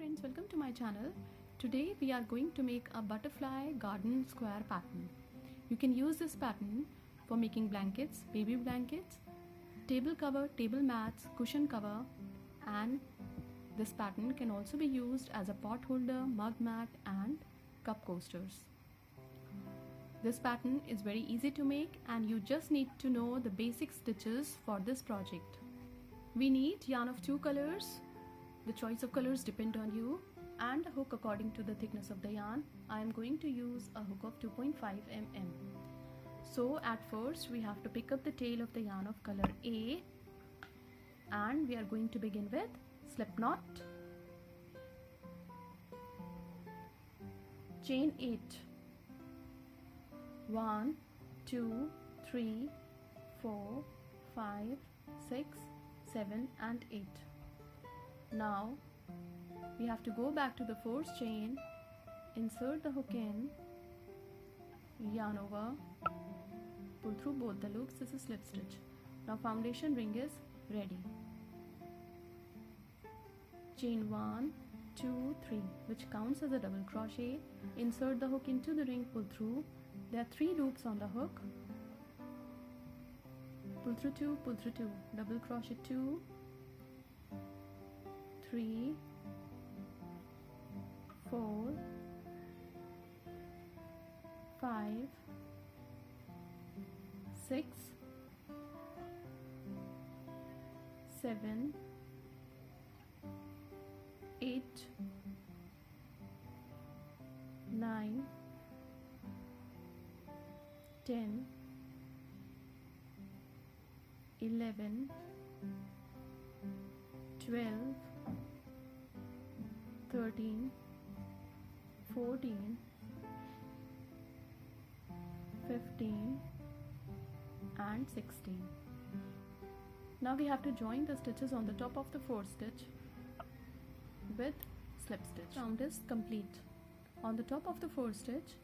friends, welcome to my channel. Today we are going to make a butterfly garden square pattern. You can use this pattern for making blankets, baby blankets, table cover, table mats, cushion cover, and this pattern can also be used as a pot holder, mug mat and cup coasters. This pattern is very easy to make and you just need to know the basic stitches for this project. We need yarn of 2 colors. The choice of colors depend on you, and a hook according to the thickness of the yarn. I am going to use a hook of 2.5 mm. So at first we have to pick up the tail of the yarn of color A, and we are going to begin with slip knot, chain 8, 1, 2, 3, 4, 5, 6, 7 and 8. Now we have to go back to the first chain, insert the hook in, yarn over, pull through both the loops. This is slip stitch. Now foundation ring is ready. Chain 1, 2, 3, which counts as a double crochet. Insert the hook into the ring, pull through. There are 3 loops on the hook. Pull through 2, pull through 2, double crochet 2, 3, 4, 5, 6, 7, 8, 9, 10, 11, 12, 13, 14, 15 and 16. Now we have to join the stitches on the top of the 4th stitch with slip stitch. Round is complete. On the top of the 4th stitch,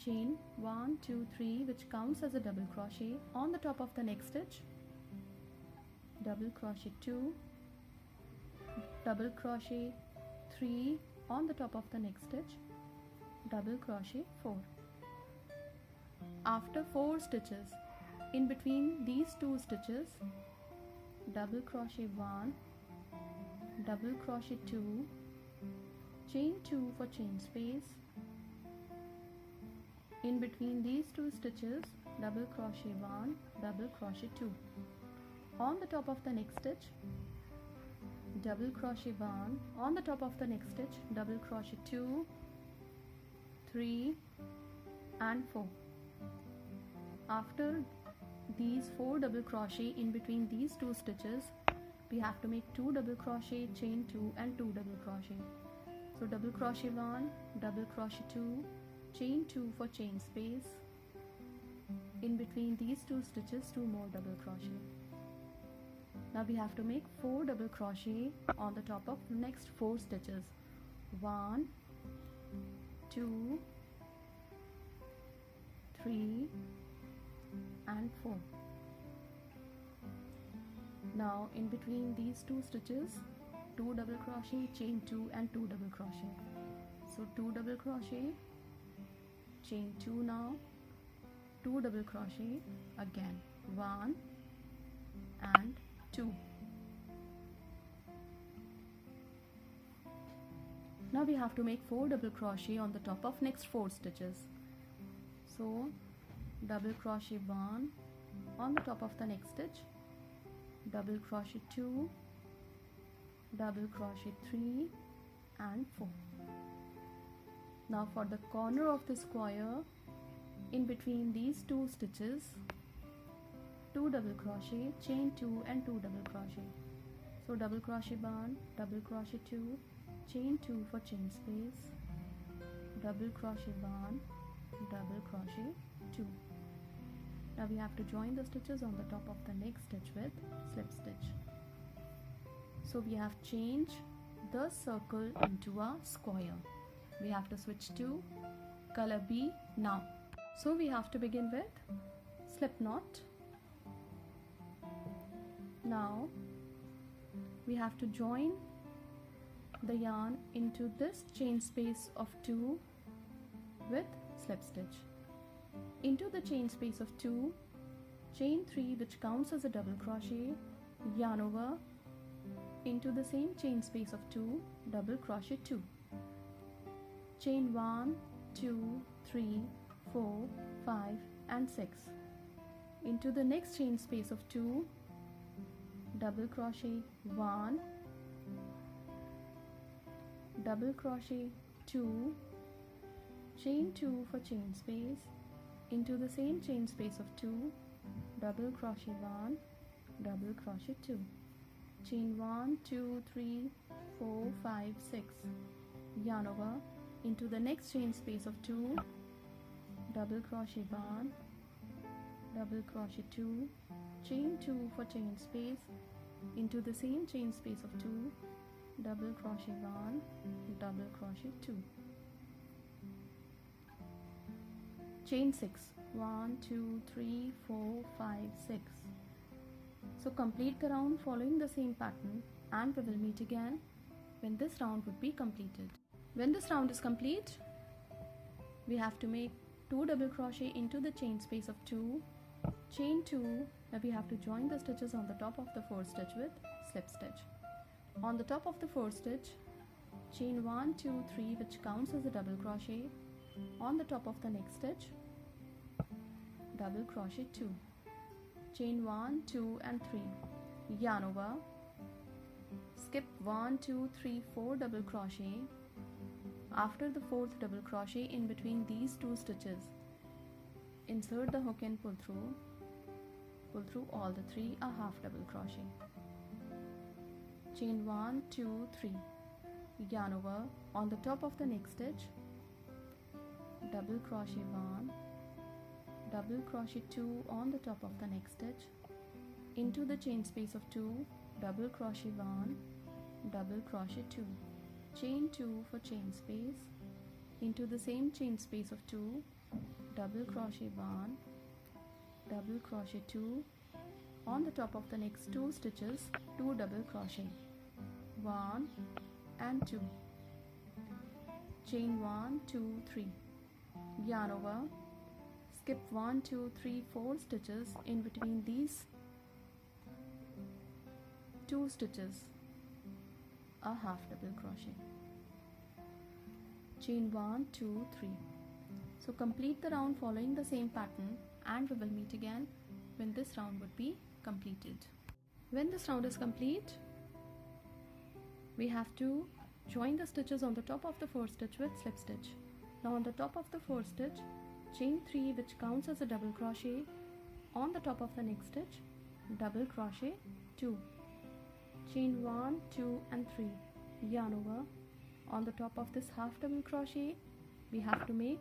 chain 1, 2, 3, which counts as a double crochet. On the top of the next stitch, double crochet 2, double crochet 3, on the top of the next stitch, double crochet 4. After 4 stitches, in between these 2 stitches, double crochet 1, double crochet 2, chain 2 for chain space. In between these 2 stitches, double crochet 1, double crochet 2. On the top of the next stitch, double crochet 1, on the top of the next stitch, double crochet 2, 3 and 4. After these 4 double crochet in between these 2 stitches, we have to make 2 double crochet, chain 2 and 2 double crochet. So double crochet 1, double crochet 2, chain 2 for chain space. In between these 2 stitches, 2 more double crochet. Now we have to make 4 double crochet on the top of the next 4 stitches. 1, 2, 3 and 4. Now in between these 2 stitches, 2 double crochet, chain 2 and 2 double crochet. So 2 double crochet, chain 2 now, 2 double crochet again, 1 and 2. Now we have to make 4 double crochet on the top of next 4 stitches. So double crochet 1 on the top of the next stitch, double crochet 2, double crochet 3 and 4. Now for the corner of the square, in between these 2 stitches, 2 double crochet, chain 2 and 2 double crochet. So double crochet 1, double crochet 2, chain 2 for chain space, double crochet 1, double crochet 2. Now we have to join the stitches on the top of the next stitch with slip stitch. So we have changed the circle into a square. We have to switch to color B now. So we have to begin with slip knot. Now we have to join the yarn into this chain space of 2 with slip stitch. Into the chain space of 2, chain 3 which counts as a double crochet, yarn over, into the same chain space of 2, double crochet 2. Chain 1, 2, 3, 4, 5 and 6. Into the next chain space of 2, double crochet 1, double crochet 2, chain 2 for chain space, into the same chain space of 2, double crochet 1, double crochet 2, chain 1, 2, 3, 4, 5, 6, yarn over, into the next chain space of 2, double crochet 1, double crochet 2, chain 2 for chain space, into the same chain space of 2, double crochet 1, double crochet 2, chain 6, 1, 2, 3, 4, 5, 6. So complete the round following the same pattern, and we will meet again when this round would be completed. When this round is complete, we have to make 2 double crochet into the chain space of 2, chain 2, where we have to join the stitches on the top of the 4th stitch with slip stitch. On the top of the 4th stitch, chain 1, 2, 3 which counts as a double crochet. On the top of the next stitch, double crochet 2, chain 1, 2 and 3, yarn over, skip 1, 2, 3, 4 double crochet. After the 4th double crochet in between these 2 stitches, insert the hook and pull through all the 3 a half double crochet, chain 1, 2, 3, yarn over, on the top of the next stitch, double crochet 1, double crochet 2 on the top of the next stitch, into the chain space of 2, double crochet 1, double crochet 2, chain 2 for chain space, into the same chain space of 2, double crochet 1, double crochet 2, on the top of the next 2 stitches, 2 double crochet, 1 and 2, chain 1, 2, 3, yarn over, skip 1, 2, 3, 4 stitches in between these 2 stitches, a half double crochet, chain 1, 2, 3. So complete the round following the same pattern, and we will meet again when this round would be completed. When this round is complete, we have to join the stitches on the top of the 4th stitch with slip stitch. Now on the top of the 4th stitch, chain 3 which counts as a double crochet, on the top of the next stitch, double crochet 2, chain 1, 2 and 3, yarn over, on the top of this half double crochet we have to make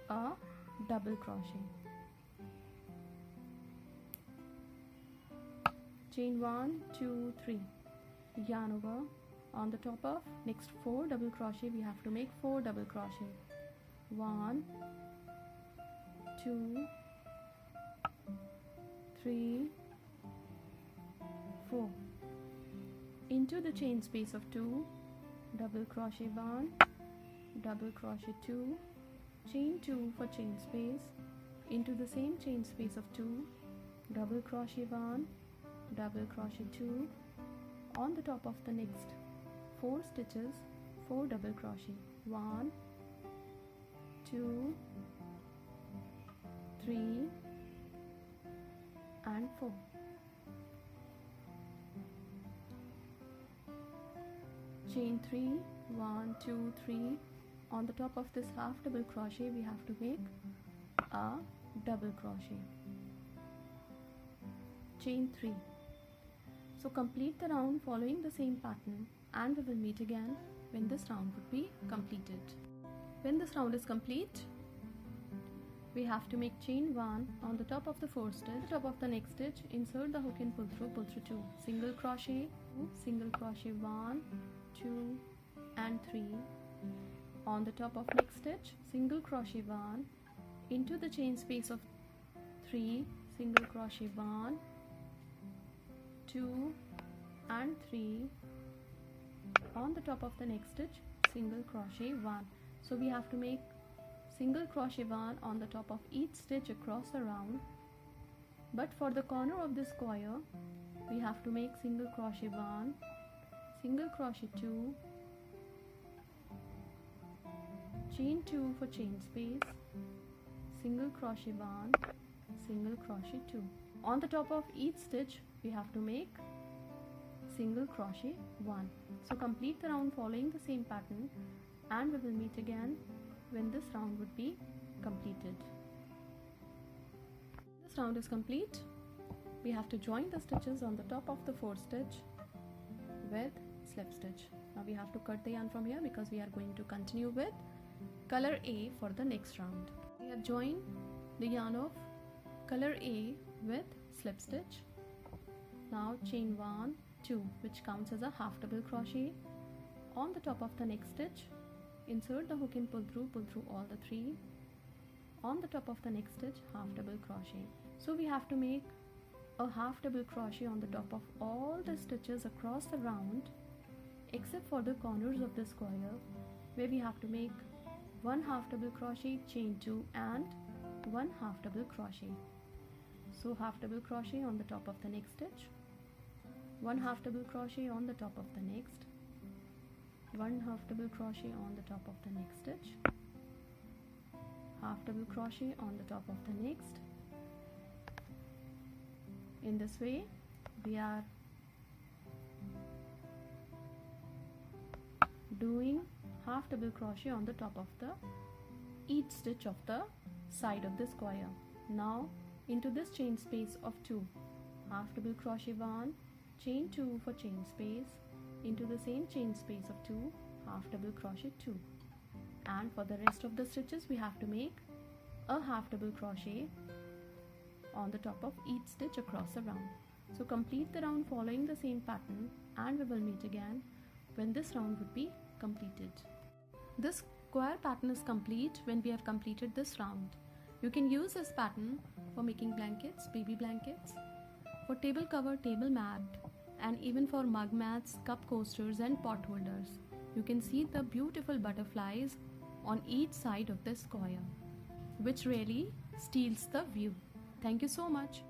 a double crochet, chain 1, 2, 3, yarn over, on the top of next 4 double crochet we have to make 4 double crochet, 1, 2, 3, 4, into the chain space of 2, double crochet 1, double crochet 2, chain 2 for chain space, into the same chain space of 2, double crochet 1, double crochet 2, on the top of the next 4 stitches, 4 double crochet, 1, 2, 3 and 4, chain 3, 1, 2, 3, on the top of this half double crochet we have to make a double crochet, chain 3. So complete the round following the same pattern, and we will meet again when this round would be completed. When this round is complete, we have to make chain 1 on the top of the 4th stitch. At the top of the next stitch, insert the hook and pull through 2, single crochet 1, 2 and 3, on the top of next stitch, single crochet 1, into the chain space of 3, single crochet 1, 2 and 3. On the top of the next stitch, single crochet 1. So we have to make single crochet 1 on the top of each stitch across the round. But for the corner of this square, we have to make single crochet 1, single crochet 2, chain 2 for chain space, single crochet 1, single crochet 2. On the top of each stitch, we have to make single crochet 1. So complete the round following the same pattern, and we will meet again when this round would be completed. This round is complete. We have to join the stitches on the top of the 4th stitch with slip stitch. Now we have to cut the yarn from here because we are going to continue with color A for the next round. We have joined the yarn of color A with slip stitch. Now chain 1, 2, which counts as a half double crochet. On the top of the next stitch, insert the hook and pull through all the 3. On the top of the next stitch, half double crochet. So we have to make a half double crochet on the top of all the stitches across the round, except for the corners of the square, where we have to make 1 half double crochet, chain 2 and 1 half double crochet. So half double crochet on the top of the next stitch, 1 half double crochet on the top of the next, 1 half double crochet on the top of the next stitch, half double crochet on the top of the next. In this way, we are doing half double crochet on the top of the each stitch of the side of the square. Now into this chain space of 2, half double crochet 1, chain 2 for chain space, into the same chain space of 2, half double crochet 2, and for the rest of the stitches we have to make a half double crochet on the top of each stitch across the round. So complete the round following the same pattern, and we will meet again when this round would be completed. This square pattern is complete when we have completed this round. You can use this pattern for making blankets, baby blankets, for table cover, table mat, and even for mug mats, cup coasters and pot holders. You can see the beautiful butterflies on each side of the square, which really steals the view. Thank you so much.